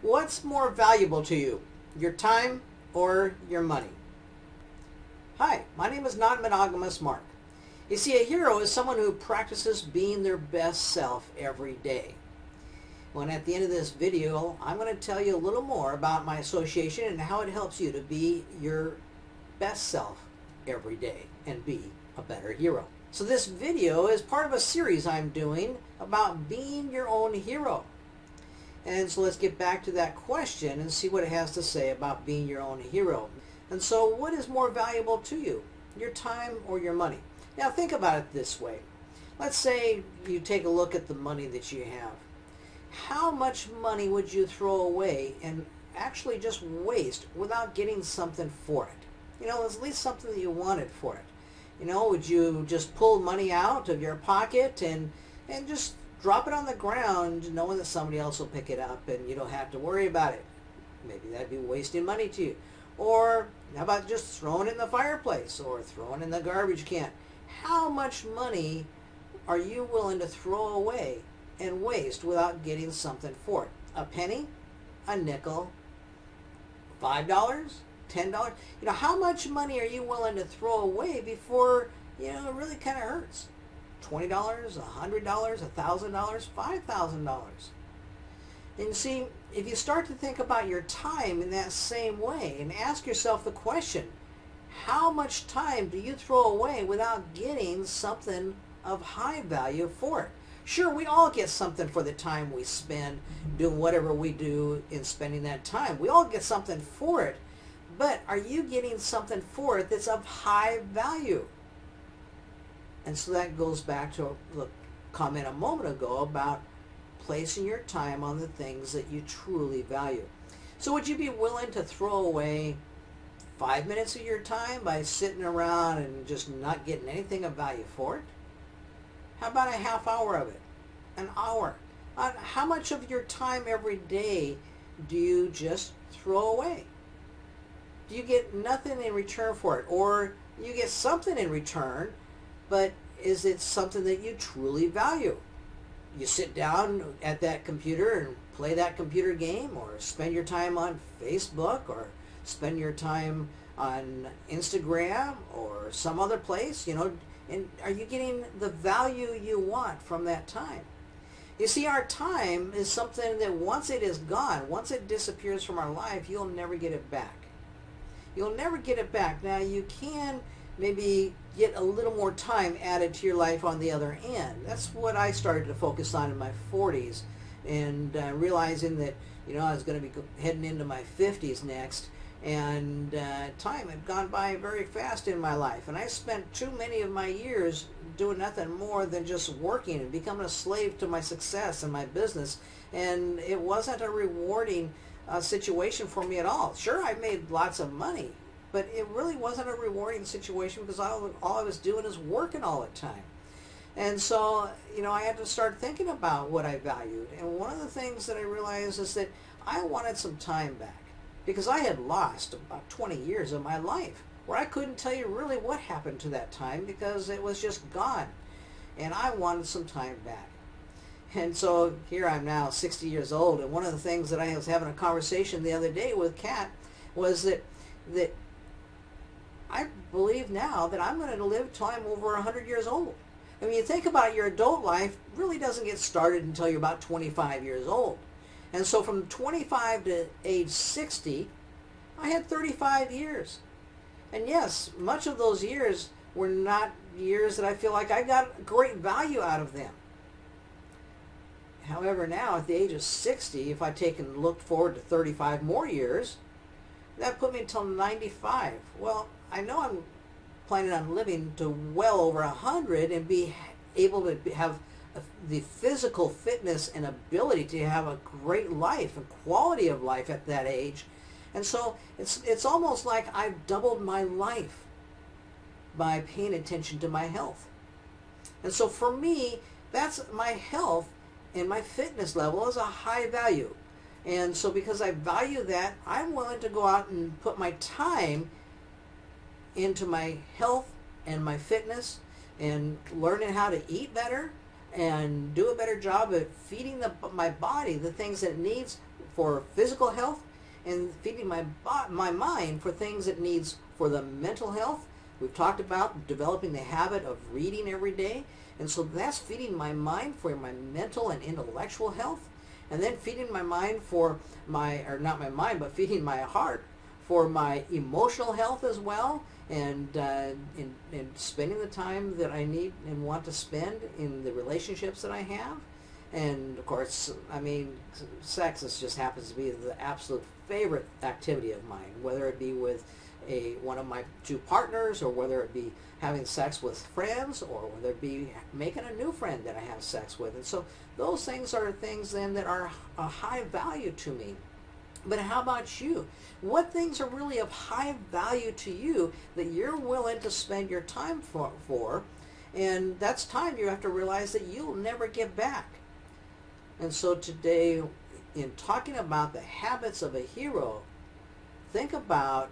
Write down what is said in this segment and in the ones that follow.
What's more valuable to you, your time or your money? Hi, my name is Non-Monogamous Mark. You see, a hero is someone who practices being their best self every day. Well, at the end of this video, I'm going to tell you a little more about my association and how it helps you to be your best self every day and be a better hero. So this video is part of a series I'm doing about being your own hero. And so let's get back to that question and see what it has to say about being your own hero. And so what is more valuable to you, your time or your money? Now think about it this way. Let's say you take a look at the money that you have. How much money would you throw away and actually just waste without getting something for it? You know, at least something that you wanted for it. You know, would you just pull money out of your pocket and just drop it on the ground knowing that somebody else will pick it up and you don't have to worry about it? Maybe that'd be wasting money to you. Or how about just throwing it in the fireplace or throwing it in the garbage can? How much money are you willing to throw away and waste without getting something for it? A penny? A nickel? $5? $10? You know, how much money are you willing to throw away before, you know, it really kind of hurts? $20, $100, $1,000, $5,000. And you see, if you start to think about your time in that same way and ask yourself the question, how much time do you throw away without getting something of high value for it? Sure, we all get something for the time we spend doing whatever we do in spending that time. We all get something for it, but are you getting something for it that's of high value? And so that goes back to the comment a moment ago about placing your time on the things that you truly value. So would you be willing to throw away 5 minutes of your time by sitting around and just not getting anything of value for it? How about a half hour of it? An hour? How much of your time every day do you just throw away? Do you get nothing in return for it? Or you get something in return, but is it something that you truly value? You sit down at that computer and play that computer game, or spend your time on Facebook, or spend your time on Instagram or some other place, you know, and are you getting the value you want from that time? You see, our time is something that once it is gone, once it disappears from our life, you'll never get it back. You'll never get it back. Now, you can maybe get a little more time added to your life on the other end. That's what I started to focus on in my 40s, and realizing that, you know, I was going to be heading into my 50s next, and time had gone by very fast in my life, and I spent too many of my years doing nothing more than just working and becoming a slave to my success and my business, and it wasn't a rewarding situation for me at all. Sure, I made lots of money, but it really wasn't a rewarding situation because all I was doing is working all the time. And so, you know, I had to start thinking about what I valued. And one of the things that I realized is that I wanted some time back, because I had lost about 20 years of my life where I couldn't tell you really what happened to that time because it was just gone. And I wanted some time back. And so here I'm now 60 years old, and one of the things that I was having a conversation the other day with Kat was that I believe now that I'm going to live till I'm over 100 years old. I mean, you think about it, your adult life really doesn't get started until you're about 25 years old. And so from 25 to age 60, I had 35 years. And yes, much of those years were not years that I feel like I got great value out of them. However, now at the age of 60, if I take and look forward to 35 more years, that put me until 95. Well, I know I'm planning on living to well over 100 and be able to have the physical fitness and ability to have a great life and quality of life at that age. And so it's almost like I've doubled my life by paying attention to my health. And so for me, that's my health and my fitness level is a high value. And so because I value that, I'm willing to go out and put my time into my health and my fitness and learning how to eat better and do a better job at feeding my body the things that it needs for physical health, and feeding my mind for things it needs for the mental health. We've talked about developing the habit of reading every day, and so that's feeding my mind for my mental and intellectual health, and then feeding my mind for or not my mind, but feeding my heart for my emotional health as well, and spending the time that I need and want to spend in the relationships that I have. And of course, I mean, sex just happens to be the absolute favorite activity of mine, whether it be with one of my two partners, or whether it be having sex with friends, or whether it be making a new friend that I have sex with. And so those things are things then that are a high value to me. But how about you? What things are really of high value to you that you're willing to spend your time for? And that's time you have to realize that you'll never get back. And so today, in talking about the habits of a hero, think about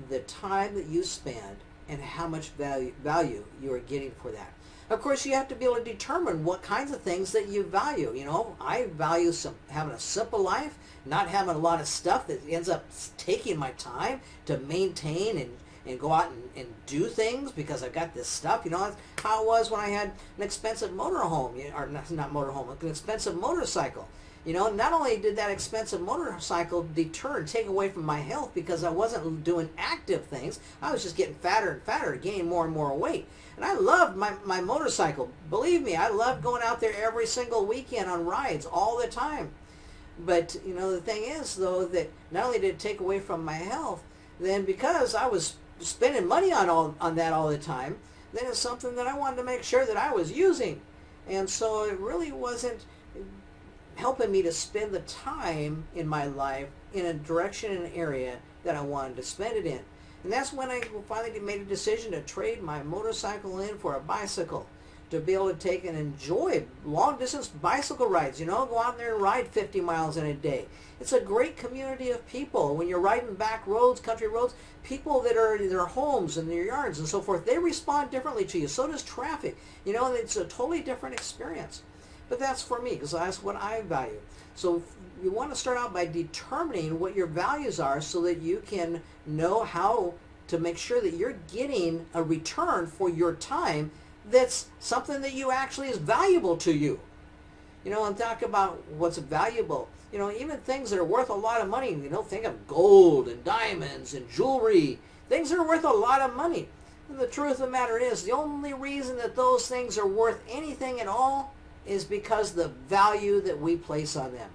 the time that you spend and how much value you are getting for that. Of course, you have to be able to determine what kinds of things that you value. You know, I value having a simple life, not having a lot of stuff that ends up taking my time to maintain and go out and do things because I've got this stuff. You know, that's how it was when I had an expensive motorhome, or not motorhome, an expensive motorcycle. You know, not only did that expensive motorcycle take away from my health because I wasn't doing active things, I was just getting fatter and fatter, gaining more and more weight. And I loved my motorcycle. Believe me, I loved going out there every single weekend on rides all the time. But, you know, the thing is, though, that not only did it take away from my health, then because I was spending money on that all the time, then it's something that I wanted to make sure that I was using. And so it really wasn't helping me to spend the time in my life in a direction and an area that I wanted to spend it in. And that's when I finally made a decision to trade my motorcycle in for a bicycle, to be able to take and enjoy long distance bicycle rides. You know, go out there and ride 50 miles in a day. It's a great community of people. When you're riding back roads, country roads, people that are in their homes and their yards and so forth, they respond differently to you. So does traffic. You know, it's a totally different experience. But that's for me, because that's what I value. So you want to start out by determining what your values are so that you can know how to make sure that you're getting a return for your time that's something that you actually is valuable to you. You know, and talk about what's valuable. You know, even things that are worth a lot of money, you know, think of gold and diamonds and jewelry, things that are worth a lot of money. And the truth of the matter is, the only reason that those things are worth anything at all is because the value that we place on them.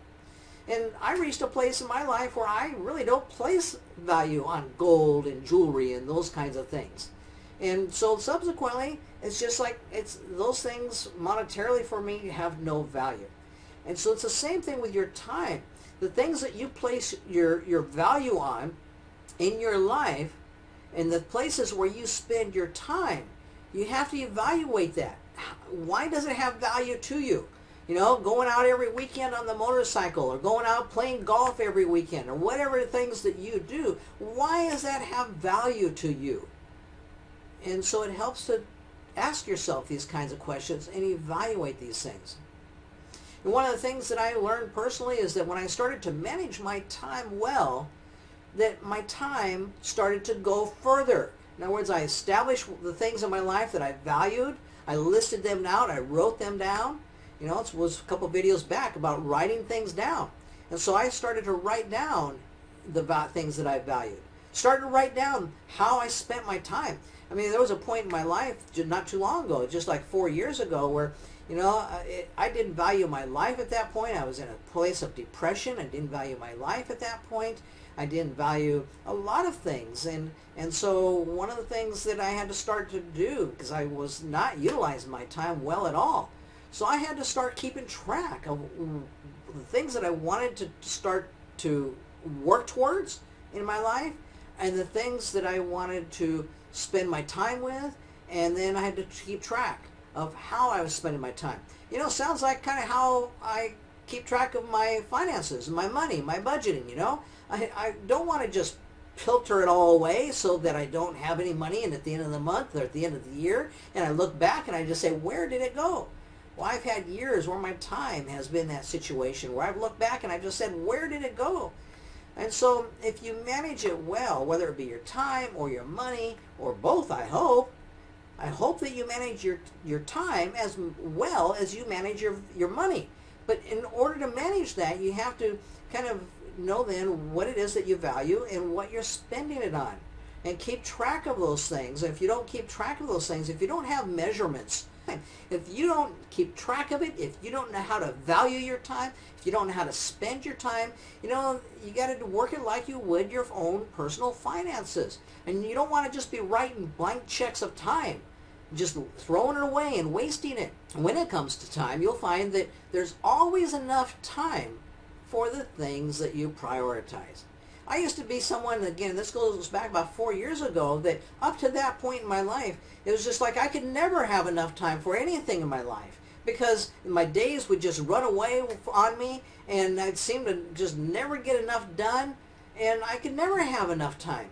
And I reached a place in my life where I really don't place value on gold and jewelry and those kinds of things. And so subsequently, it's just like those things monetarily for me have no value. And so it's the same thing with your time. The things that you place your value on in your life and the places where you spend your time, you have to evaluate that. Why does it have value to you? You know, going out every weekend on the motorcycle, or going out playing golf every weekend, or whatever the things that you do, why does that have value to you? And so it helps to ask yourself these kinds of questions and evaluate these things. And one of the things that I learned personally is that when I started to manage my time well, that my time started to go further. In other words, I established the things in my life that I valued. I listed them out. I wrote them down. You know, it was a couple videos back about writing things down. And so I started to write down the things that I valued. Started to write down how I spent my time. I mean, there was a point in my life not too long ago, just like 4 years ago, where, you know, I didn't value my life at that point. I was in a place of depression. I didn't value my life at that point. I didn't value a lot of things. And so one of the things that I had to start to do, because I was not utilizing my time well at all, so I had to start keeping track of the things that I wanted to start to work towards in my life, and the things that I wanted to spend my time with, and then I had to keep track of how I was spending my time. You know, sounds like kind of how I keep track of my finances, my money, my budgeting, you know. I don't want to just filter it all away so that I don't have any money, and at the end of the month or at the end of the year, and I look back and I just say, where did it go? Well, I've had years where my time has been that situation where I've looked back and I've just said, where did it go? And so if you manage it well, whether it be your time or your money or both, I hope that you manage your time as well as you manage your money. But in order to manage that, you have to kind of know then what it is that you value and what you're spending it on. And keep track of those things. And if you don't keep track of those things, if you don't have measurements, if you don't keep track of it, if you don't know how to value your time, if you don't know how to spend your time, you got to work it like you would your own personal finances. And you don't want to just be writing blank checks of time, just throwing it away and wasting it. When it comes to time, you'll find that there's always enough time for the things that you prioritize. I used to be someone, again, this goes back about 4 years ago, that up to that point in my life, it was just like I could never have enough time for anything in my life because my days would just run away on me and I'd seem to just never get enough done and I could never have enough time.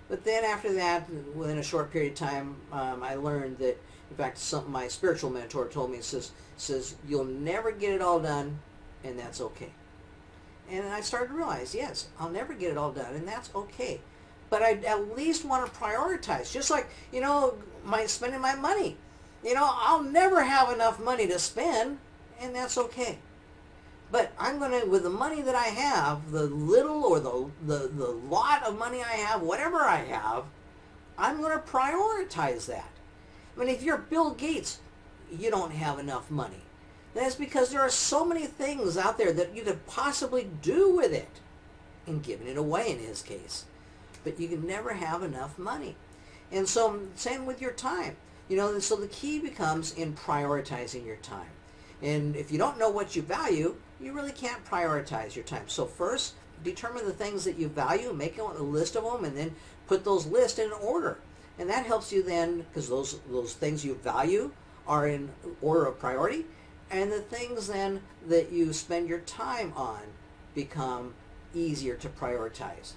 But then after that, within a short period of time, I learned that, in fact, something my spiritual mentor told me, says you'll never get it all done and that's okay. And I started to realize, yes, I'll never get it all done, and that's okay. But I at least want to prioritize. Just like, spending my money. I'll never have enough money to spend, and that's okay. But I'm going to, with the money that I have, the little or the lot of money I have, whatever I have, I'm going to prioritize that. I mean, if you're Bill Gates, you don't have enough money. That's because there are so many things out there that you could possibly do with it, and giving it away in his case. But you can never have enough money. And so, same with your time. So the key becomes in prioritizing your time. And if you don't know what you value, you really can't prioritize your time. So first, determine the things that you value, make a list of them, and then put those lists in order. And that helps you then, because those things you value are in order of priority. And the things then that you spend your time on become easier to prioritize.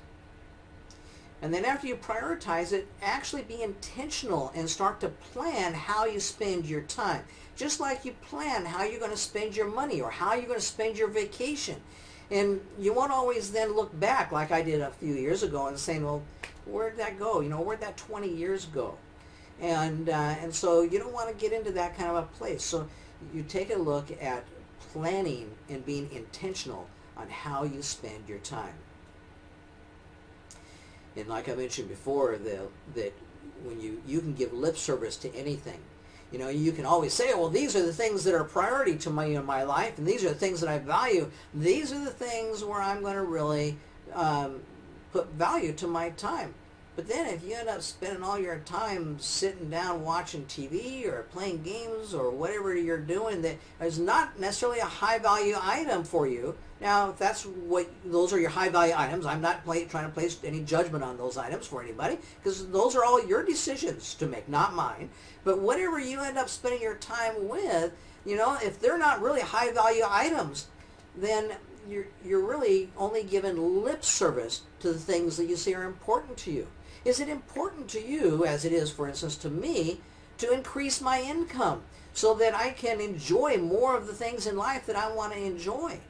And then after you prioritize it, actually be intentional and start to plan how you spend your time. Just like you plan how you're going to spend your money or how you're going to spend your vacation. And you won't always then look back like I did a few years ago and saying, well, where'd that go? Where'd that 20 years go? And so you don't want to get into that kind of a place. So you take a look at planning and being intentional on how you spend your time. And like I mentioned before, that when you can give lip service to anything. You can always say, well, these are the things that are priority to me in my life, and these are the things that I value. These are the things where I'm going to really put value to my time. But then if you end up spending all your time sitting down watching TV or playing games or whatever you're doing that is not necessarily a high value item for you. Now, if those are your high value items, I'm not trying to place any judgment on those items for anybody, because those are all your decisions to make, not mine. But whatever you end up spending your time with, if they're not really high value items, then you're really only giving lip service to the things that you say are important to you. Is it important to you, as it is, for instance, to me, to increase my income so that I can enjoy more of the things in life that I want to enjoy?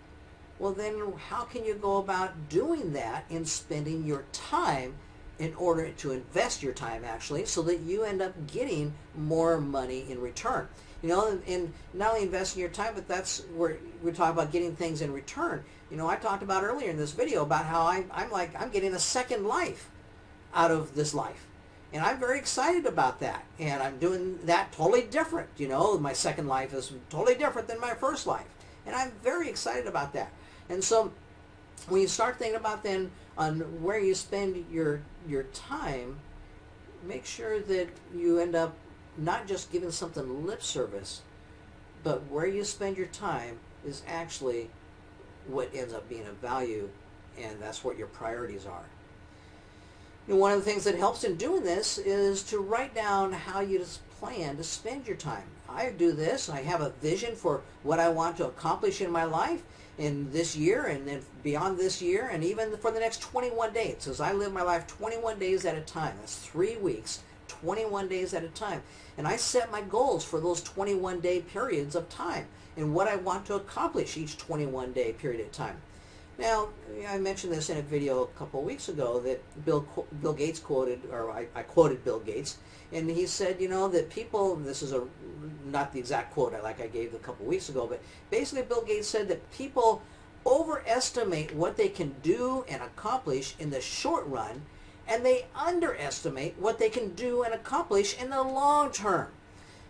Well, then how can you go about doing that in spending your time in order to invest your time, actually, so that you end up getting more money in return? And not only investing your time, but that's where we're talking about getting things in return. I talked about earlier in this video about how I'm getting a second life out of this life. And I'm very excited about that. And I'm doing that totally different. My second life is totally different than my first life. And I'm very excited about that. And so when you start thinking about then on where you spend your time, make sure that you end up not just giving something lip service, but where you spend your time is actually what ends up being of value, and that's what your priorities are. One of the things that helps in doing this is to write down how you plan to spend your time. I do this. I have a vision for what I want to accomplish in my life in this year and then beyond this year, and even for the next 21 days, because I live my life 21 days at a time. That's 3 weeks, 21 days at a time. And I set my goals for those 21-day periods of time and what I want to accomplish each 21-day period of time. Now, I mentioned this in a video a couple of weeks ago that Bill Gates quoted, or I quoted Bill Gates, and he said, that people, this is not the exact quote like I gave a couple of weeks ago, but basically Bill Gates said that people overestimate what they can do and accomplish in the short run, and they underestimate what they can do and accomplish in the long term.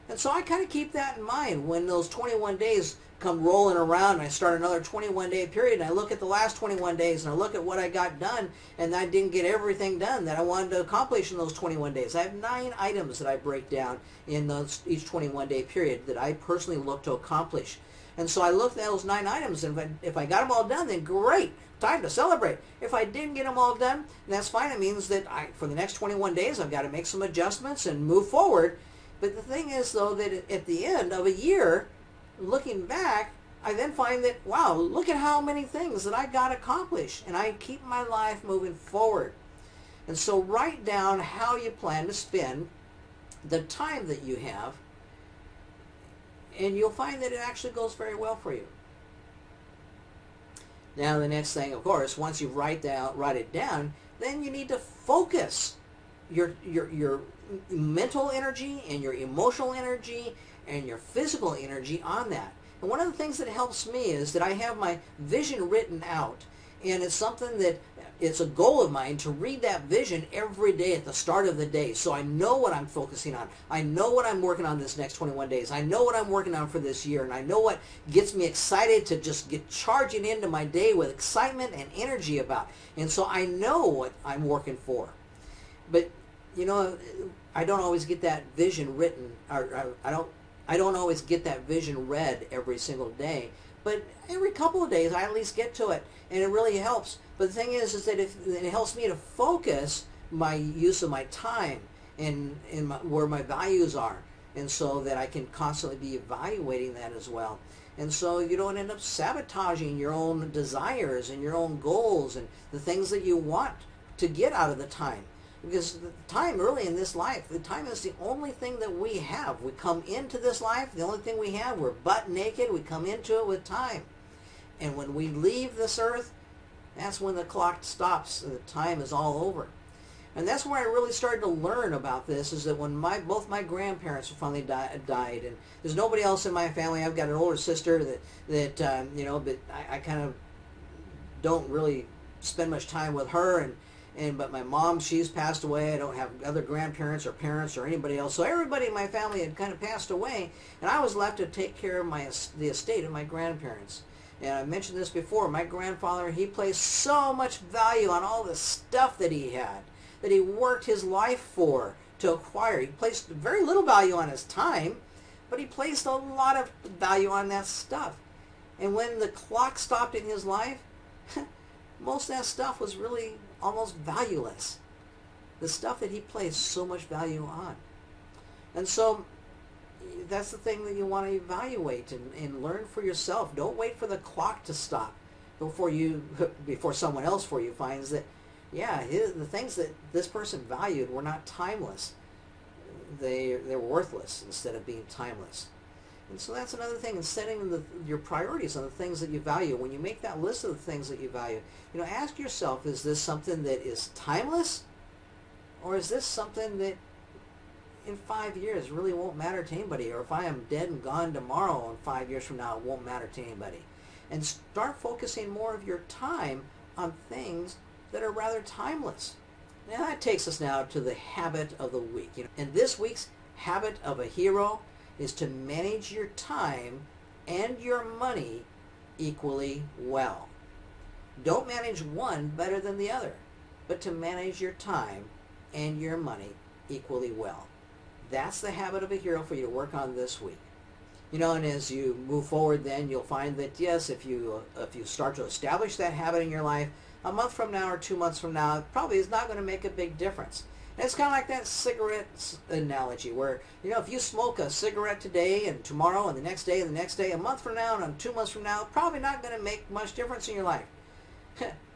And so I kind of keep that in mind when those 21 days come rolling around and I start another 21-day period, and I look at the last 21 days and I look at what I got done, and I didn't get everything done that I wanted to accomplish in those 21 days. I have 9 items that I break down in each 21-day period that I personally look to accomplish. And so I looked at those 9 items, and if I got them all done, then great, time to celebrate. If I didn't get them all done, that's fine. It means that for the next 21 days I've got to make some adjustments and move forward. But the thing is, though, that at the end of a year, looking back, I then find that, wow, look at how many things that I got accomplished, and I keep my life moving forward. And so write down how you plan to spend the time that you have, and you'll find that it actually goes very well for you. Now the next thing, of course, once you write it down, then you need to focus your mental energy and your emotional energy and your physical energy on that. And one of the things that helps me is that I have my vision written out, and it's something that it's a goal of mine to read that vision every day at the start of the day, so I know what I'm focusing on. I know what I'm working on this next 21 days. I know what I'm working on for this year, and I know what gets me excited to just get charging into my day with excitement and energy about. And so I know what I'm working for. But I don't always get that vision written, or I don't always get that vision read every single day, but every couple of days I at least get to it, and it really helps. But the thing is that it helps me to focus my use of my time and where my values are, and so that I can constantly be evaluating that as well. And so you don't end up sabotaging your own desires and your own goals and the things that you want to get out of the time. Because the time really in this life, the time is the only thing that we have. We come into this life, the only thing we have, we're butt naked, we come into it with time. And when we leave this earth, that's when the clock stops and the time is all over. And that's where I really started to learn about this, is that when both my grandparents finally died, and there's nobody else in my family. I've got an older sister that but I kind of don't really spend much time with her, but my mom, she's passed away. I don't have other grandparents or parents or anybody else. So everybody in my family had kind of passed away, and I was left to take care of the estate of my grandparents. And I mentioned this before. My grandfather, he placed so much value on all the stuff that he had, that he worked his life for to acquire. He placed very little value on his time, but he placed a lot of value on that stuff. And when the clock stopped in his life, most of that stuff was really almost valueless. The stuff that he placed so much value on. And so that's the thing that you want to evaluate and learn for yourself. Don't wait for the clock to stop before someone else for you finds that, yeah, the things that this person valued were not timeless. They're worthless instead of being timeless. And so that's another thing in setting your priorities on the things that you value. When you make that list of the things that you value, ask yourself, is this something that is timeless? Or is this something that in 5 years really won't matter to anybody? Or if I am dead and gone tomorrow, and 5 years from now it won't matter to anybody? And start focusing more of your time on things that are rather timeless. Now that takes us now to the habit of the week. And this week's habit of a hero is to manage your time and your money equally well. Don't manage one better than the other, but to manage your time and your money equally well. That's the habit of a hero for you to work on this week. And as you move forward, then you'll find that, yes, if you start to establish that habit in your life, a month from now or 2 months from now, it probably is not going to make a big difference. And it's kind of like that cigarette analogy where, if you smoke a cigarette today and tomorrow and the next day and the next day, a month from now and 2 months from now, probably not going to make much difference in your life.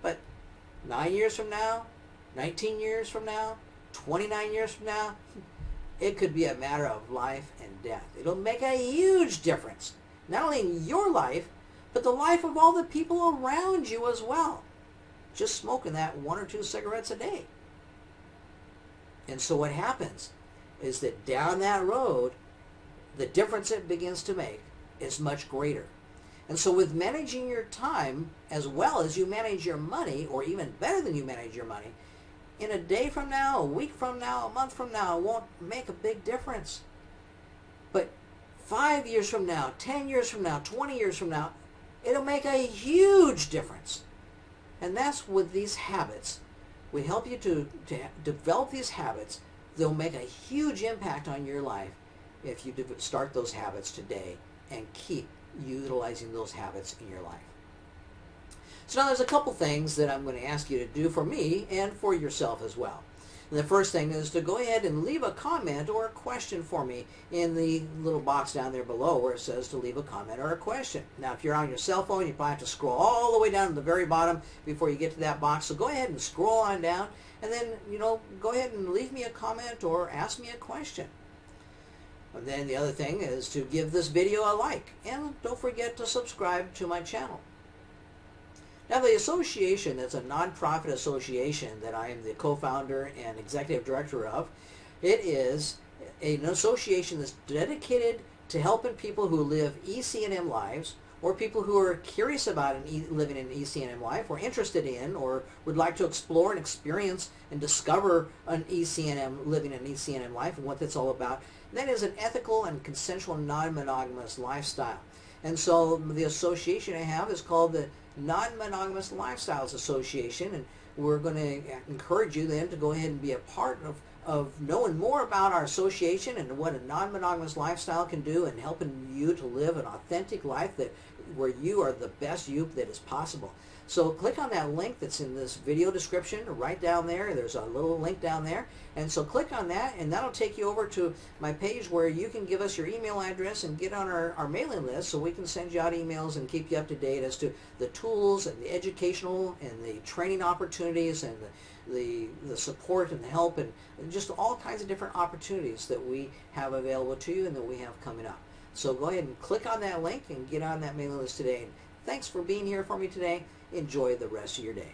But 9 years from now, 19 years from now, 29 years from now, It could be a matter of life and death. It'll make a huge difference, not only in your life, but the life of all the people around you as well. Just smoking that 1 or 2 cigarettes a day. And so what happens is that down that road, the difference it begins to make is much greater. And so with managing your time as well as you manage your money, or even better than you manage your money, in a day from now, a week from now, a month from now, it won't make a big difference. But 5 years from now, 10 years from now, 20 years from now, it'll make a huge difference. And that's with these habits. We help you to develop these habits. They'll make a huge impact on your life if you start those habits today and keep utilizing those habits in your life. So now there's a couple things that I'm going to ask you to do for me and for yourself as well. And the first thing is to go ahead and leave a comment or a question for me in the little box down there below where it says to leave a comment or a question. Now if you're on your cell phone, you probably have to scroll all the way down to the very bottom before you get to that box. So go ahead and scroll on down and then, go ahead and leave me a comment or ask me a question. And then the other thing is to give this video a like, and don't forget to subscribe to my channel. Now the association is a nonprofit association that I am the co-founder and executive director of. It is an association that's dedicated to helping people who live EC&M lives, or people who are curious about living an EC&M life, or interested in, or would like to explore and experience and discover living an EC&M life and what that's all about. And that is an ethical and consensual non-monogamous lifestyle. And so the association I have is called the Non-Monogamous Lifestyles Association, and we're going to encourage you then to go ahead and be a part of knowing more about our association and what a non-monogamous lifestyle can do in helping you to live an authentic life where you are the best you that is possible. So click on that link that's in this video description right down there. There's a little link down there. And so click on that, and that'll take you over to my page where you can give us your email address and get on our mailing list so we can send you out emails and keep you up to date as to the tools and the educational and the training opportunities and the support and the help and just all kinds of different opportunities that we have available to you and that we have coming up. So go ahead and click on that link and get on that mailing list today. Thanks for being here for me today. Enjoy the rest of your day.